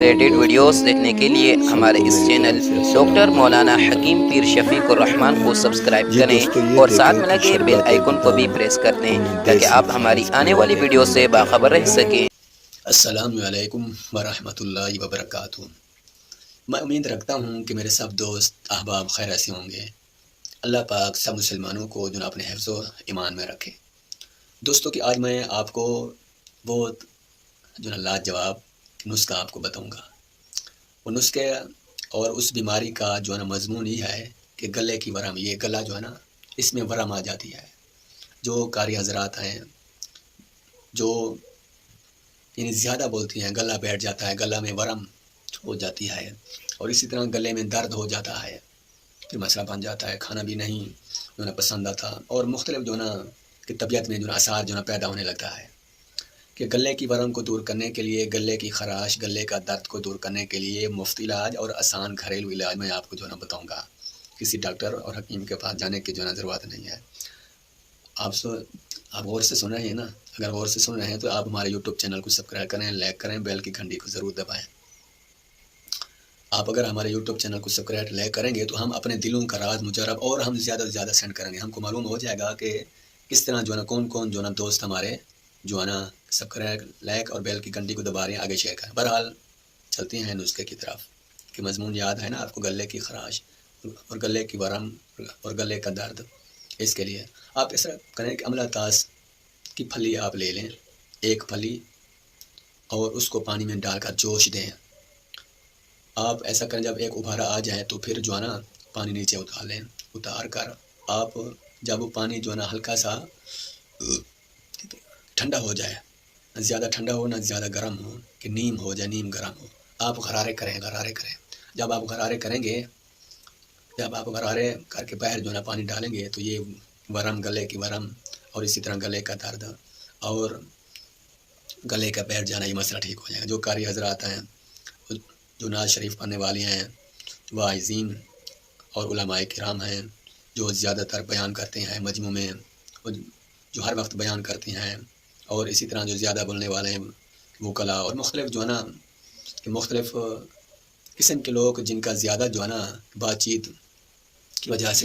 Related videos دیکھنے کے لیے ہمارے اس چینل ڈاکٹر مولانا حکیم پیر شفیق الرحمان کو سبسکرائب کریں اور ساتھ میں لگے بیل آئیکن کو بھی پریس کر دیں تاکہ آپ ہماری آنے والی ویڈیو سے باخبر رہ سکیں۔ السلام علیکم ورحمۃ اللہ وبرکاتہ۔ میں امید رکھتا ہوں کہ میرے سب دوست احباب خیر ایسے ہوں گے۔ اللہ پاک سب مسلمانوں کو جو اپنے حفظ و ایمان میں رکھے۔ دوستوں کہ آج میں آپ کو بہت لاجواب نسخہ آپ کو بتاؤں گا۔ وہ نسخے اور اس بیماری کا مضمون یہ ہے کہ گلے کی ورم، یہ گلا اس میں ورم آ جاتی ہے۔ جو قاری حضرات ہیں جو زیادہ بولتی ہیں، گلا بیٹھ جاتا ہے، گلا میں ورم ہو جاتی ہے اور اسی طرح گلے میں درد ہو جاتا ہے، پھر مسئلہ بن جاتا ہے، کھانا بھی نہیں پسند آتا اور مختلف کہ طبیعت میں اثار پیدا ہونے لگتا ہے۔ کہ گلے کی ورم کو دور کرنے کے لیے، گلے کی خراش، گلے کا درد کو دور کرنے کے لیے مفت علاج اور آسان گھریلو علاج میں آپ کو بتاؤں گا۔ کسی ڈاکٹر اور حکیم کے پاس جانے کی ضرورت نہیں ہے۔ آپ غور سے سن رہے ہیں نا؟ اگر غور سے سن رہے ہیں تو آپ ہمارے یوٹیوب چینل کو سبسکرائب کریں، لائک کریں، بیل کی گھنٹی کو ضرور دبائیں۔ آپ اگر ہمارے یوٹیوب چینل کو سبسکرائب لائک کریں گے تو ہم اپنے دلوں کا راز مجرب اور ہم زیادہ سے زیادہ سینڈ کریں گے۔ ہم کو معلوم ہو جائے گا کہ کس طرح کون کون دوست ہمارے سبسکرائب، لائک اور بیل کی گھنٹی کو دبا رہے ہیں، آگے شیئر کریں۔ بہرحال چلتے ہیں نسخے کی طرف کہ مضمون یاد ہے نا آپ کو، گلے کی خراش اور گلے کی ورم اور گلے کا درد۔ اس کے لیے آپ ایسا کریں کہ املا تاش کی پھلی آپ لے لیں، ایک پھلی، اور اس کو پانی میں ڈال کر جوش دیں۔ آپ ایسا کریں جب ایک ابھارا آ جائے تو پھر پانی نیچے اتار لیں۔ اتار کر آپ جب وہ پانی ہلکا سا ٹھنڈا ہو جائے، نہ زیادہ ٹھنڈا ہو نہ زیادہ گرم ہو، کہ نیم ہو جائے، نیم گرم ہو، آپ غرارے کریں۔ جب آپ غرارے کریں گے، جب آپ غرارے کر کے باہر پانی ڈالیں گے تو یہ ورم، گلے کی ورم اور اسی طرح گلے کا درد اور گلے کا بیٹھ جانا، یہ مسئلہ ٹھیک ہو جائے گا۔ جو قاری حضرات ہیں، جو ناز شریف پڑھنے والے ہیں، واعظین اور علماء کرام ہیں، جو زیادہ تر بیان کرتے ہیں مجموع میں، جو ہر وقت بیان کرتے ہیں، اور اسی طرح جو زیادہ بولنے والے ہیں وکلا اور مختلف مختلف قسم کے لوگ، جن کا زیادہ بات چیت کی وجہ سے